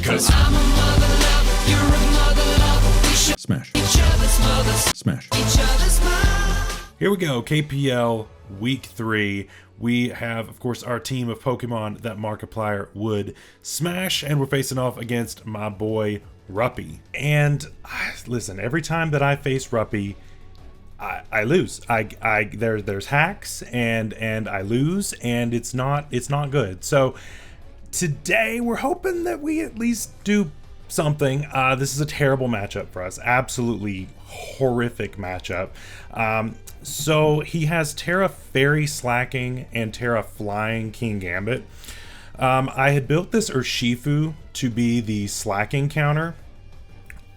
Cause I'm a mother lover, you're a mother lover. We should smash each other's mothers. Smash each other's mothers. Here we go, KPL Week 3. We have, of course, our team of Pokemon that Markiplier would smash, and we're facing off against my boy Ruppy. And listen, every time that I face Ruppy, I lose. There's hacks and I lose, and it's not good. So today we're hoping that we at least do something. This is a terrible matchup for us. Absolutely horrific matchup. So he has TERA Fairy Slacking and TERA Flying King Gambit. I had built this Urshifu to be the slacking counter,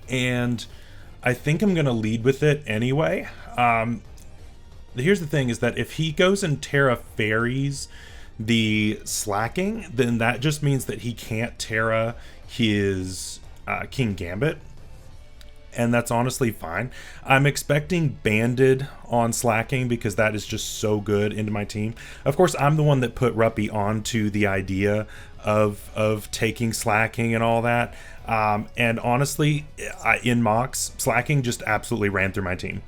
and I think I'm gonna lead with it anyway. Here's the thing, is that if he goes and TERA Fairies the slacking, then that just means that he can't TERA his King Gambit, and that's honestly fine. I'm expecting Banded on slacking because that is just so good into my team. Of course, I'm the one that put Ruppy onto the idea of taking slacking and all that. And honestly, in mocks, slacking just absolutely ran through my team.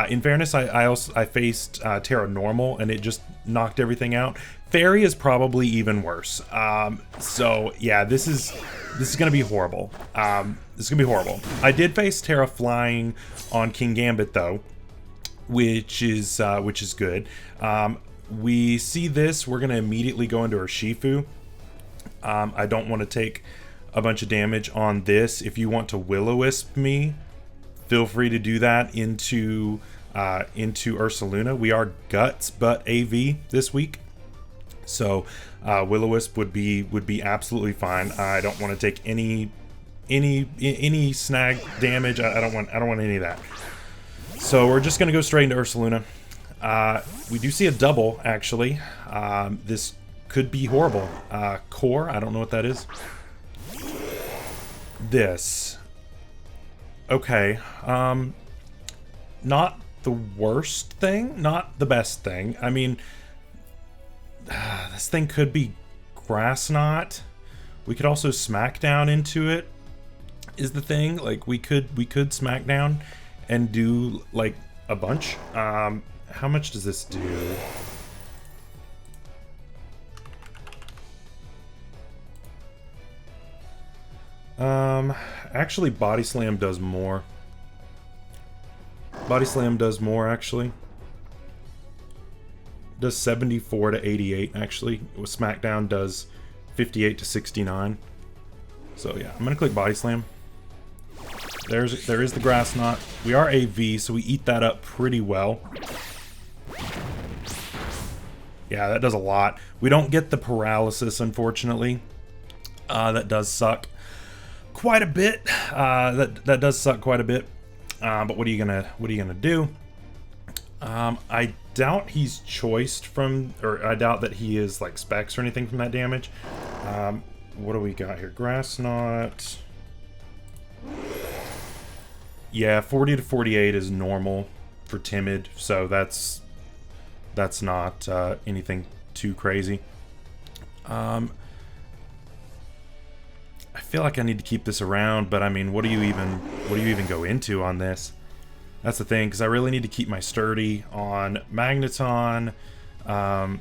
In fairness, I faced TERA Normal, and it just knocked everything out. Fairy is probably even worse. So yeah, this is gonna be horrible. This is gonna be horrible. I did face TERA Flying on King Gambit though, which is good. We see this, we're gonna immediately go into Urshifu. I don't want to take a bunch of damage on this. If you want to Will-O-Wisp me, feel free to do that into Ursaluna. We are Guts but AV this week, so Will-O-Wisp would be absolutely fine. I don't want to take any snag damage. I don't want any of that. So we're just gonna go straight into Ursaluna. We do see a double actually. This could be horrible. Core, I don't know what that is. This. Okay, not the worst thing, not the best thing. I mean, this thing could be Grass Knot. We could also Smackdown into it, is the thing. Like, we could Smackdown and do, like, a bunch. How much does this do? Actually, Body Slam does more. Body Slam does more, actually. Does 74 to 88, actually. Smackdown does 58 to 69. So yeah, I'm gonna click Body Slam. There is the Grass Knot. We are AV, so we eat that up pretty well. Yeah, that does a lot. We don't get the paralysis, unfortunately. That does suck quite a bit. That does suck quite a bit. But what are you gonna do? I doubt he's choiced from, or I doubt that he is like specs or anything from that damage. What do we got here? Grass Knot. Yeah, 40 to 48 is normal for Timid, so that's not anything too crazy. I feel like I need to keep this around, but I mean, what do you even go into on this? That's the thing, because I really need to keep my sturdy on Magneton. I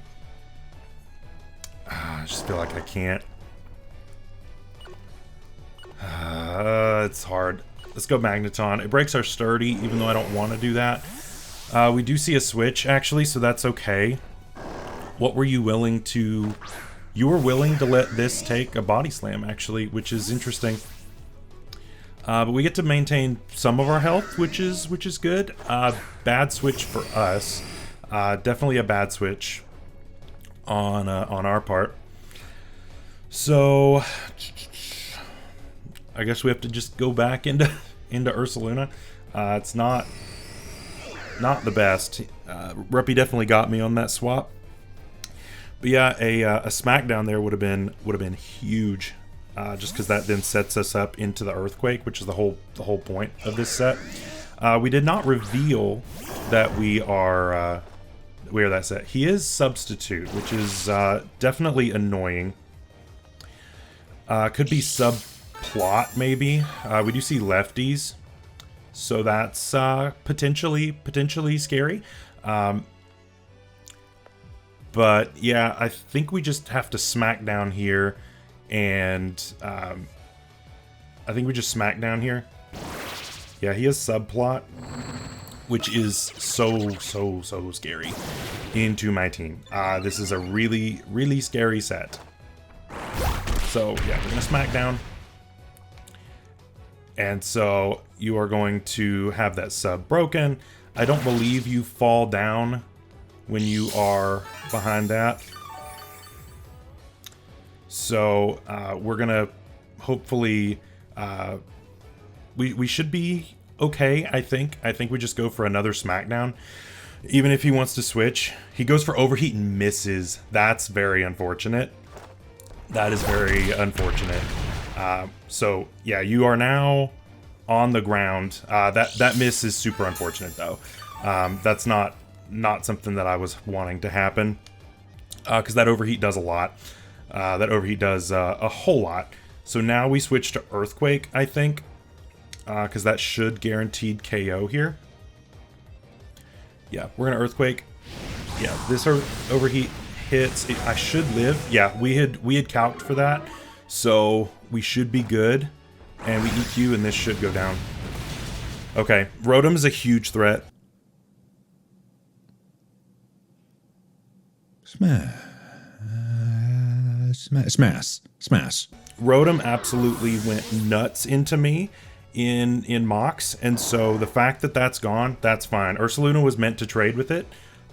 just feel like I can't. It's hard. Let's go Magneton. It breaks our sturdy, even though I don't want to do that. We do see a switch, actually, so that's okay. What were you willing to... You were willing to let this take a Body Slam, actually, which is interesting. But we get to maintain some of our health, which is good. Bad switch for us. Definitely a bad switch on our part. So I guess we have to just go back into Ursaluna. It's not the best. Ruppy definitely got me on that swap. But yeah, a Smackdown there would have been huge, just because that then sets us up into the Earthquake, which is the whole point of this set. We did not reveal that we are that set. He is Substitute, which is definitely annoying. Could be Sub plot, maybe. We do see lefties, so that's potentially scary. But yeah, I think we just have to smack down here, and I think we just smack down here. Yeah, he has subplot, which is so scary into my team. This is a really scary set. So yeah, we're gonna smack down. And so you are going to have that sub broken. I don't believe you fall down when you are behind that. So we're gonna hopefully we should be okay. I think we just go for another smackdown. Even if he wants to switch, he goes for overheat and misses. That's very unfortunate. That is very unfortunate. So yeah, you are now on the ground. That miss is super unfortunate though. That's not something that I was wanting to happen, because that overheat does a lot. That overheat does a whole lot. So now we switch to Earthquake, I think, because that should guaranteed KO here. Yeah, we're gonna Earthquake. Yeah, this overheat hits. I should live. Yeah, we had calced for that, so we should be good. And we EQ, and this should go down. Okay, Rotom is a huge threat. Smash. Rotom absolutely went nuts into me in Mox, and so the fact that that's gone, that's fine. Ursaluna was meant to trade with it.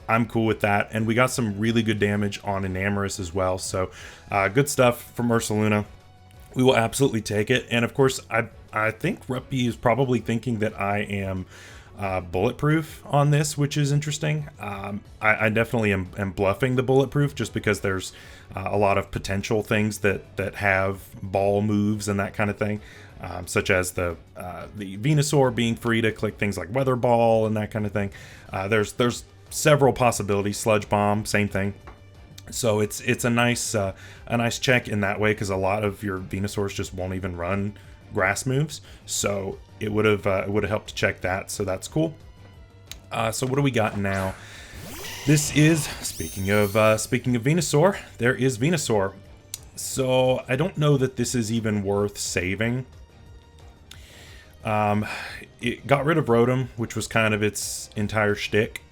I'm cool with that, and we got some really good damage on Enamorus as well, so good stuff from Ursaluna. We will absolutely take it, and of course, I think Ruppy is probably thinking that I am bulletproof on this, which is interesting. I definitely am bluffing the bulletproof just because there's a lot of potential things that have ball moves and that kind of thing, such as the Venusaur being free to click things like Weather Ball and that kind of thing. There's several possibilities. Sludge Bomb, same thing. So it's a nice check in that way, because a lot of your Venusaurs just won't even run grass moves. So it would have helped to check that. So that's cool. So what do we got now? This is speaking of Venusaur. There is Venusaur. So I don't know that this is even worth saving. It got rid of Rotom, which was kind of its entire shtick.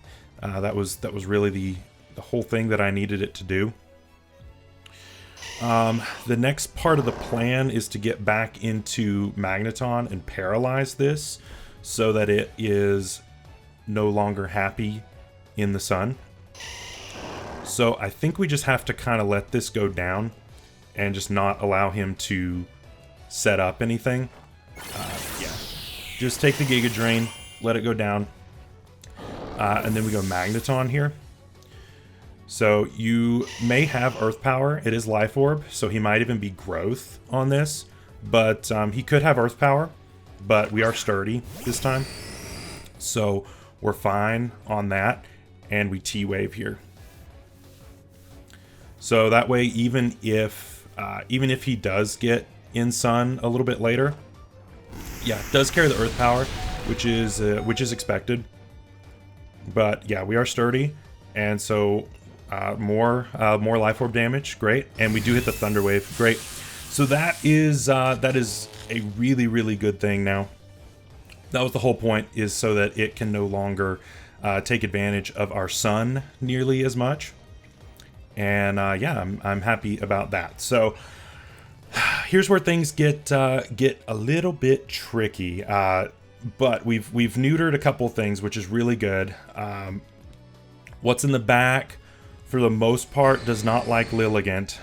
That was really the whole thing that I needed it to do. The next part of the plan is to get back into Magneton and paralyze this so that it is no longer happy in the sun. So I think we just have to kind of let this go down and just not allow him to set up anything. Yeah, just take the Giga Drain, let it go down, and then we go Magneton here. So you may have Earth Power. It is Life Orb, so he might even be Growth on this. But he could have Earth Power, but we are sturdy this time. So we're fine on that, and we T-Wave here. So that way, even if he does get in Sun a little bit later, yeah, it does carry the Earth Power, which is expected. But yeah, we are sturdy, and so more Life Orb damage, great, and we do hit the Thunder Wave, great. So that is a really good thing now. That was the whole point, is so that it can no longer take advantage of our Sun nearly as much. And yeah, I'm happy about that. So here's where things get a little bit tricky. But we've neutered a couple things, which is really good. What's in the back, for the most part, does not like Lilligant.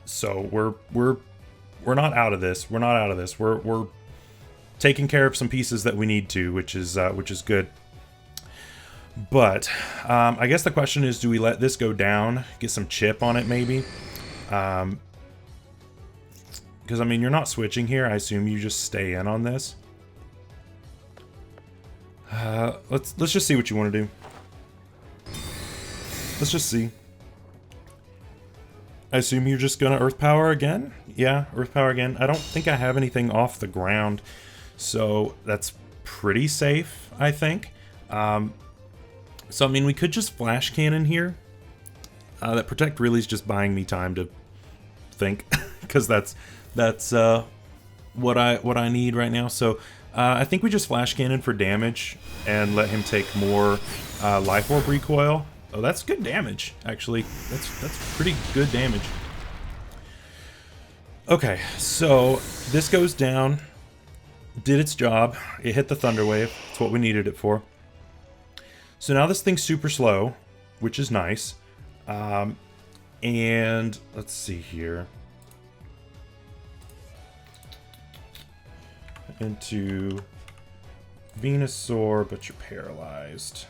So we're not out of this. We're not out of this. We're taking care of some pieces that we need to, which is good. But I guess the question is, do we let this go down, get some chip on it maybe? Because I mean, you're not switching here. I assume you just stay in on this. Let's just see what you want to do. Let's just see. I assume you're just gonna Earth Power again? Yeah, Earth Power again. I don't think I have anything off the ground, so that's pretty safe, I think. So, I mean, we could just Flash Cannon here. That Protect really is just buying me time to think, because that's what I need right now. So, I think we just Flash Cannon for damage and let him take more Life Orb recoil. Oh, that's good damage, actually. That's pretty good damage. Okay, so this goes down. Did its job. It hit the Thunder Wave. That's what we needed it for. So now this thing's super slow, which is nice. And let's see here. Into Venusaur, but you're paralyzed.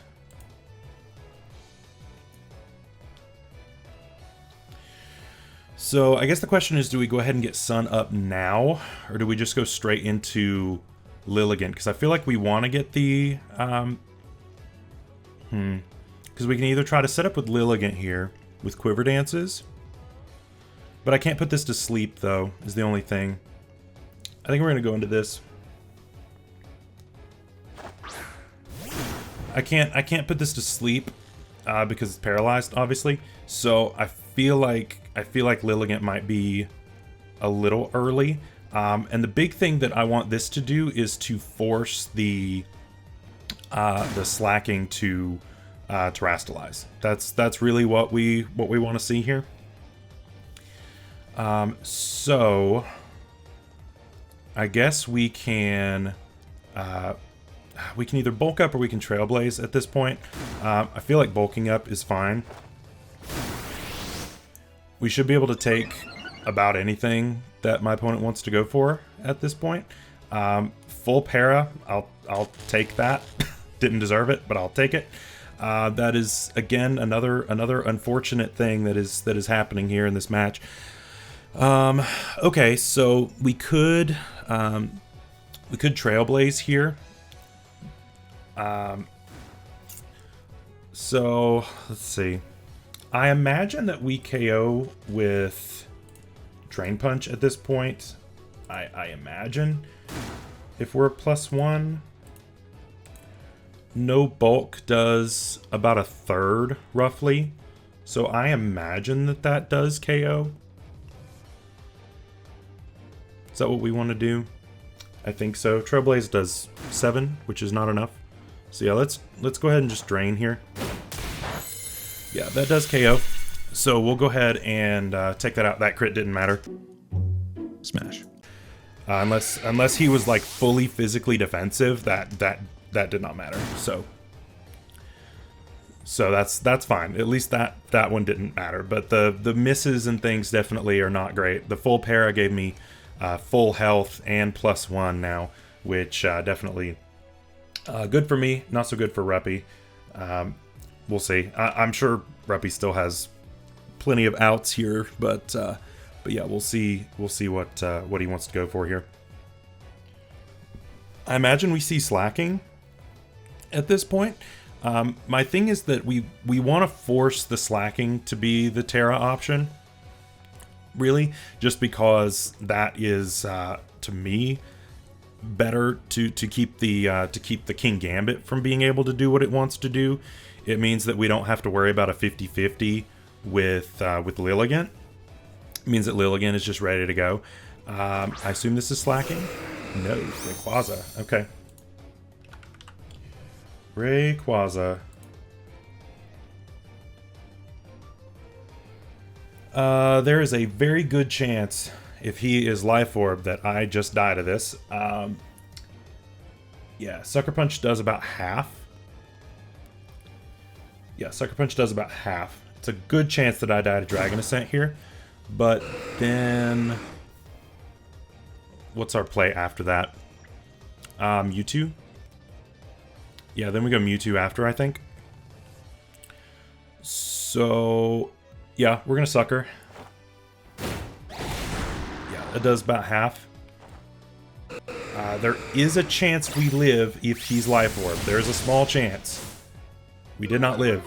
So I guess the question is, do we go ahead and get Sun up now, or do we just go straight into Lilligant? Because I feel like we want to get the... Because we can either try to set up with Lilligant here, with Quiver Dances. But I can't put this to sleep, though, is the only thing. I think we're going to go into this. I can't put this to sleep because it's paralyzed, obviously. So I feel like Lilligant might be a little early. And the big thing that I want this to do is to force the slacking to terastalize. That's really what we want to see here. So I guess we can either bulk up or we can Trailblaze at this point. I feel like bulking up is fine. We should be able to take about anything that my opponent wants to go for at this point. Full para, I'll take that. Didn't deserve it, but I'll take it. That is again another unfortunate thing that is happening here in this match. Okay, so we could Trailblaze here. So let's see. I imagine that we KO with Drain Punch at this point. I imagine if we're +1. No bulk does about a third, roughly. So I imagine that does KO. Is that what we want to do? I think so. Trailblaze does 7, which is not enough. So yeah, let's go ahead and just drain here. Yeah, that does KO. So we'll go ahead and take that out. That crit didn't matter. Smash. Unless he was like fully physically defensive, that did not matter. So that's fine. At least that one didn't matter. But the misses and things definitely are not great. The full para gave me full health and +1 now, which definitely good for me. Not so good for Ruppy. We'll see. I'm sure Ruppy still has plenty of outs here, but yeah, we'll see what he wants to go for here. I imagine we see slacking at this point. My thing is that we want to force the slacking to be the TERA option, really, just because that is to me better to keep the King Gambit from being able to do what it wants to do. It means that we don't have to worry about a 50-50 with Lilligant. It means that Lilligant is just ready to go. I assume this is slacking. No, Rayquaza. Okay. Rayquaza. There is a very good chance, if he is Life Orb, that I just die to this. Yeah, Sucker Punch does about half. Yeah, Sucker Punch does about half. It's a good chance that I die to Dragon Ascent here. But then... what's our play after that? Mewtwo? Yeah, then we go Mewtwo after, I think. So... yeah, we're gonna Sucker. Yeah, that does about half. There is a chance we live if he's Life Orb. There is a small chance. We did not live.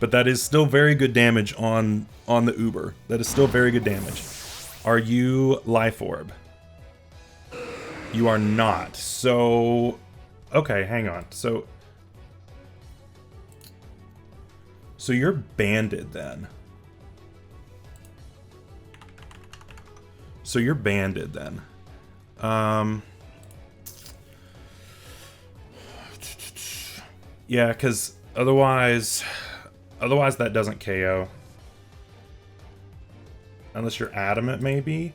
But that is still very good damage on the Uber. That is still very good damage. Are you Life Orb? You are not. So, okay, hang on. So you're banded then. So you're banded then. Yeah, because otherwise that doesn't KO. Unless you're adamant, maybe?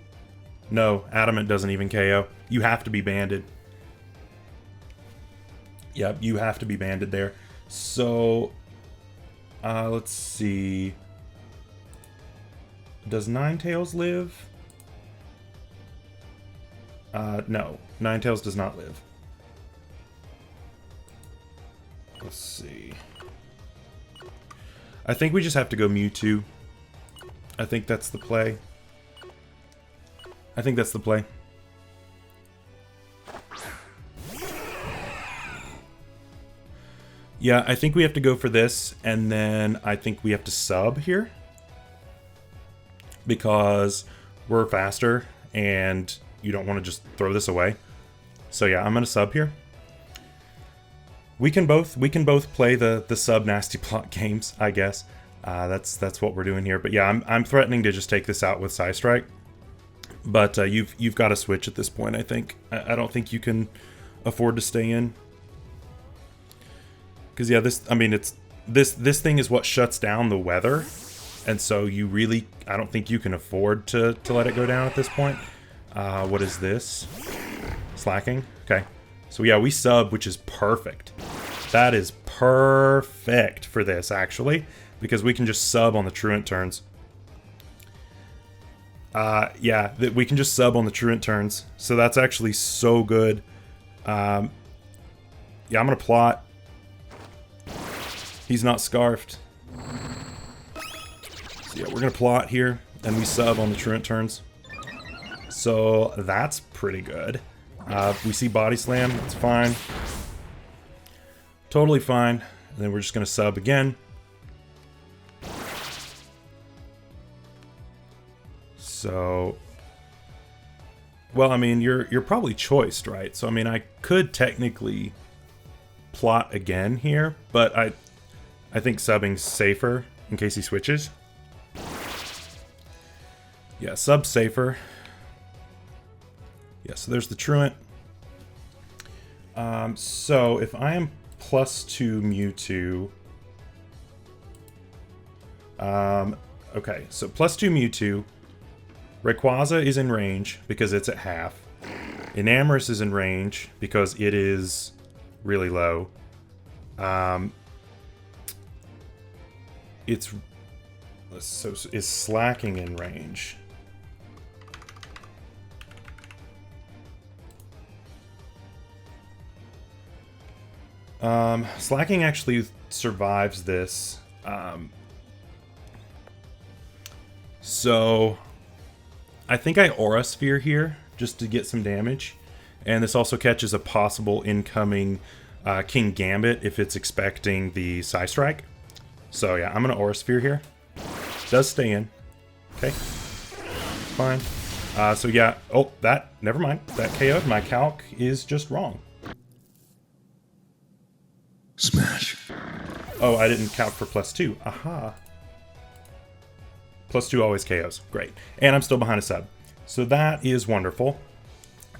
No, adamant doesn't even KO. You have to be banded. Yep, you have to be banded there. So, let's see. Does Ninetales live? No. Ninetales does not live. Let's see. I think we just have to go Mewtwo. I think that's the play. I think that's the play. Yeah, I think we have to go for this, and then I think we have to sub here. Because we're faster, and you don't want to just throw this away. So yeah, I'm gonna sub here. We can both play the sub nasty plot games, I guess. That's what we're doing here. But yeah, I'm threatening to just take this out with Psystrike. But you've got to switch at this point, I think. I don't think you can afford to stay in. Because yeah, this thing is what shuts down the weather. And so you really, I don't think you can afford to let it go down at this point. What is this? Slacking? Okay. So yeah, we sub, which is perfect. That is perfect for this, actually. Because we can just sub on the Truant turns. Yeah, we can just sub on the Truant turns. So that's actually so good. Yeah, I'm going to plot. He's not scarfed. So yeah, we're going to plot here. And we sub on the Truant turns. So that's pretty good. We see Body Slam. It's fine. Totally fine. And then we're just going to sub again. So, well, I mean, you're probably choiced, right? So, I mean, I could technically plot again here, but I think subbing's safer in case he switches. Yeah, sub safer. Yeah, so there's the Truant. So if I am +2 Mewtwo, okay, so +2 Mewtwo. Rayquaza is in range because it's at half. Enamorus is in range because it is really low. Is Slacking in range? Slacking actually survives this. So I think I Aura Sphere here just to get some damage. And this also catches a possible incoming King Gambit if it's expecting the Psystrike. So yeah, I'm going to Aura Sphere here. Does stay in. Okay. Fine. So yeah. Oh, never mind. That KO'd. My calc is just wrong. Smash. Oh, I didn't count for +2. Aha. +2 always KOs. Great. And I'm still behind a sub. So that is wonderful.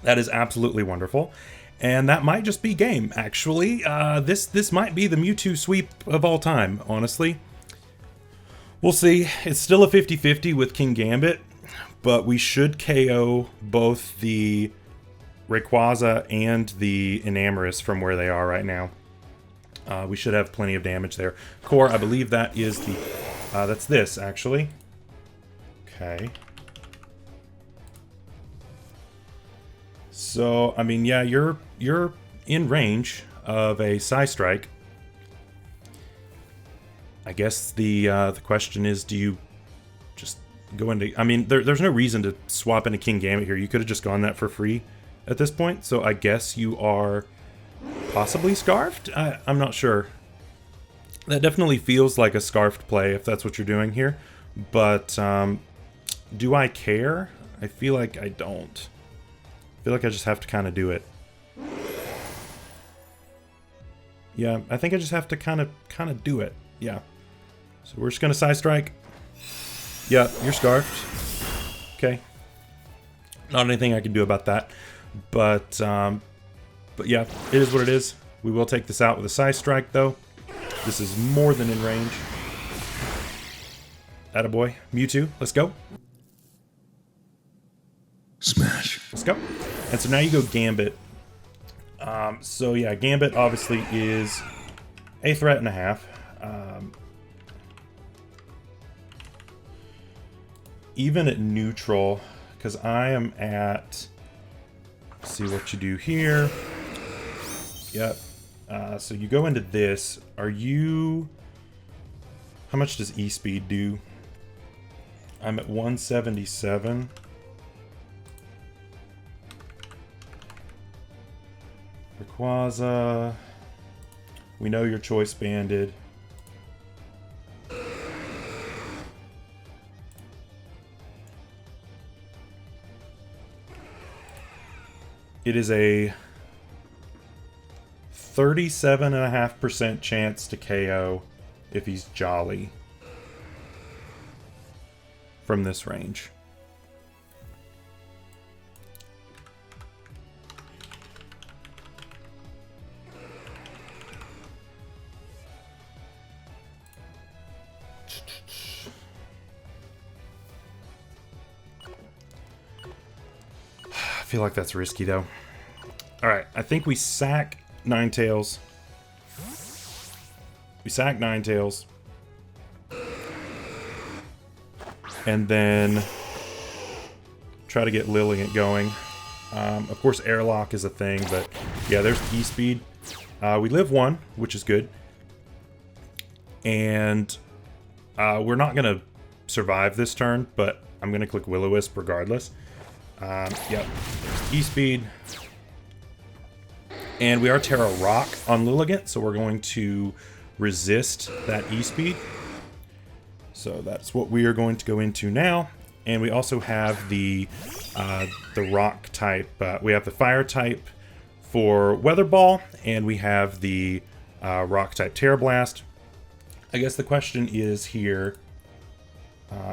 That is absolutely wonderful. And that might just be game, actually. This might be the Mewtwo sweep of all time, honestly. We'll see. It's still a 50-50 with King Gambit, but we should KO both the Rayquaza and the Enamorus from where they are right now. We should have plenty of damage there. Core, I believe that is the... that's this, actually. Okay. So, I mean, yeah, you're in range of a Psystrike. I guess the question is, do you just go into... I mean, there's no reason to swap into King Gambit here. You could have just gone that for free at this point. So I guess you are... possibly scarfed? I'm not sure. That definitely feels like a scarfed play if that's what you're doing here. But do I care? I feel like I don't. I feel like I just have to kind of do it. Yeah, I think I just have to kind of do it. Yeah. So we're just gonna side strike. Yeah, you're scarfed. Okay. Not anything I can do about that. But yeah, it is what it is. We will take this out with a side strike though. This is more than in range. Attaboy. Mewtwo, let's go. Smash. Let's go. And so now you go Gambit. So yeah, Gambit obviously is a threat and a half. Even at neutral, because I am at, let's see what you do here. Yep. So you go into this. Are you, how much does E-Speed do? I'm at 177. Rayquaza. We know you're choice banded. It is a 37.5% chance to KO if he's Jolly from this range. I feel like that's risky though. Alright, I think we sack Ninetales. We sack Ninetales. And then try to get Lilligant going. Of course, Airlock is a thing, but yeah, there's E-Speed. We live one, which is good. And we're not going to survive this turn, but I'm going to click Will-O-Wisp regardless. Yep, E-Speed. And we are TERA Rock on Lilligant, so we're going to resist that E-Speed. So that's what we are going to go into now. And we also have the rock type. We have the fire type for Weather Ball, and we have the rock type Terra Blast. I guess the question is here,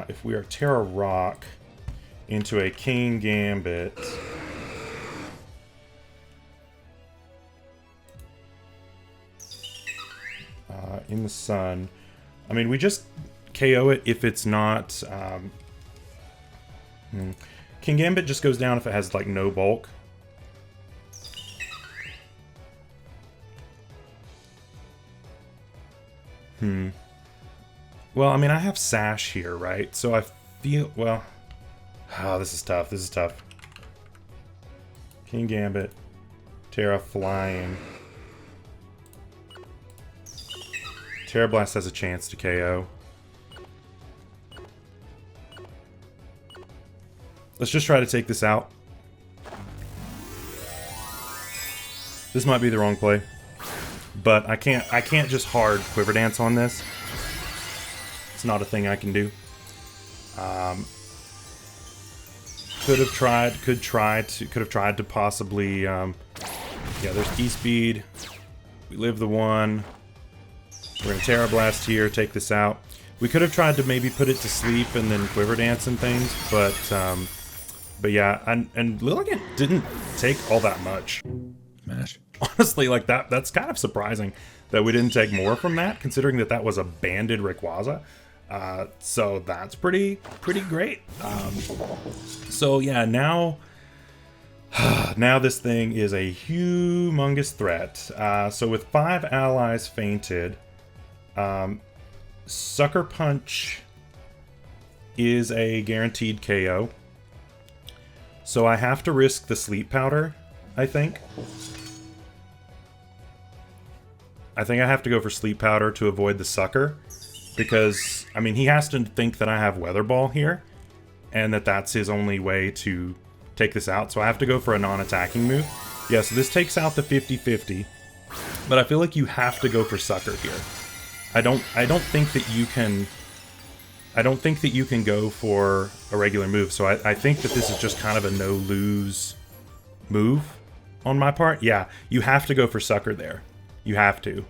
if we are TERA Rock into a King Gambit. In the sun. I mean, we just KO it if it's not... King Gambit just goes down if it has, like, no bulk. Well, I mean, I have Sash here, right? So I feel... Well... Oh, this is tough. This is tough. King Gambit. Terra flying. Terra Blast has a chance to KO. Let's just try to take this out. This might be the wrong play, but I can't just hard Quiver Dance on this. It's not a thing I can do. Could have tried to possibly. Yeah, there's E-Speed. We live the one. We're gonna Terra Blast here, take this out. We could have tried to maybe put it to sleep and then Quiver Dance and things, but yeah, and Lilligant didn't take all that much. Smash. Honestly, like that's kind of surprising that we didn't take more from that, considering that that was a banded Rayquaza. So that's pretty great. So yeah, now this thing is a humongous threat. So with 5 allies fainted, Sucker Punch is a guaranteed KO. So I have to risk the Sleep Powder, I think. I have to go for Sleep Powder to avoid the Sucker. Because, I mean, he has to think that I have Weather Ball here. And that's his only way to take this out. So I have to go for a non-attacking move. Yeah, so this takes out the 50-50. But I feel like you have to go for Sucker here. I don't think that you can. I don't think that you can go for a regular move. So I think that this is just kind of a no-lose move on my part. Yeah, you have to go for Sucker there. You have to.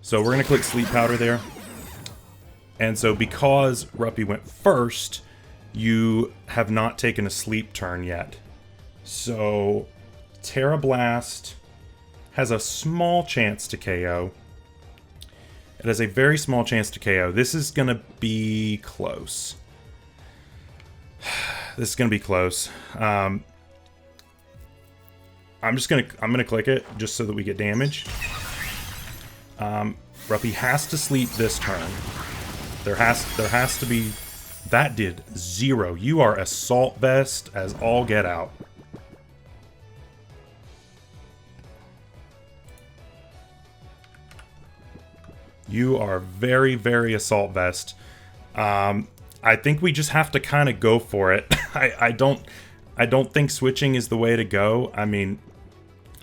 So we're going to click Sleep Powder there. And so because Ruppy went first, you have not taken a sleep turn yet. So TERA Blast has a small chance to KO. It has a very small chance to KO. This is going to be close. This is going to be close. I'm gonna click it just so that we get damage. Ruppy has to sleep this turn. There has to be. That did 0. You are Assault Vest as all get out. You are very, very Assault Vest. I think we just have to kind of go for it. I don't think switching is the way to go. I mean,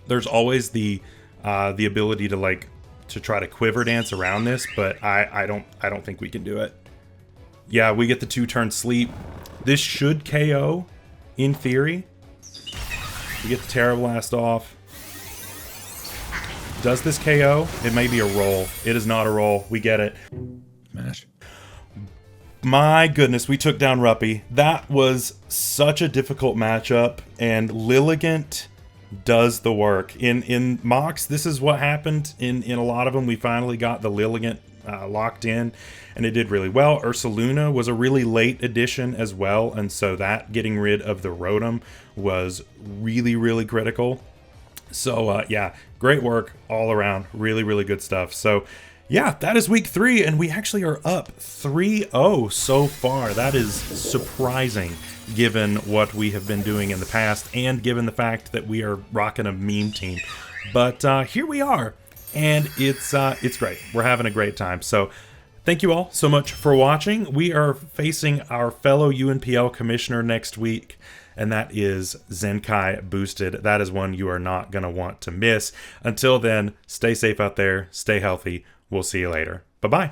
there's always the ability to try to quiver dance around this, but I don't think we can do it. Yeah, we get the 2-turn sleep. This should KO in theory. We get the TERA Blast off. Does this KO? It may be a roll. It is not a roll. We get it. Smash. My goodness, we took down Ruppy. That was such a difficult matchup, and LILLIGANT does the work. In mocks, this is what happened. In a lot of them, we finally got the LILLIGANT locked in, and it did really well. Ursaluna was a really late addition as well, and so that getting rid of the Rotom was really, really critical. So yeah, great work all around. Really, really good stuff. So yeah, that is week 3, and we actually are up 3-0 so far. That is surprising given what we have been doing in the past, and given the fact that we are rocking a meme team. But here we are, and it's great. We're having a great time. So thank you all so much for watching. We are facing our fellow UNPL commissioner next week, and that is Zenkai Boosted. That is one you are not going to want to miss. Until then, stay safe out there, stay healthy. We'll see you later. Bye-bye.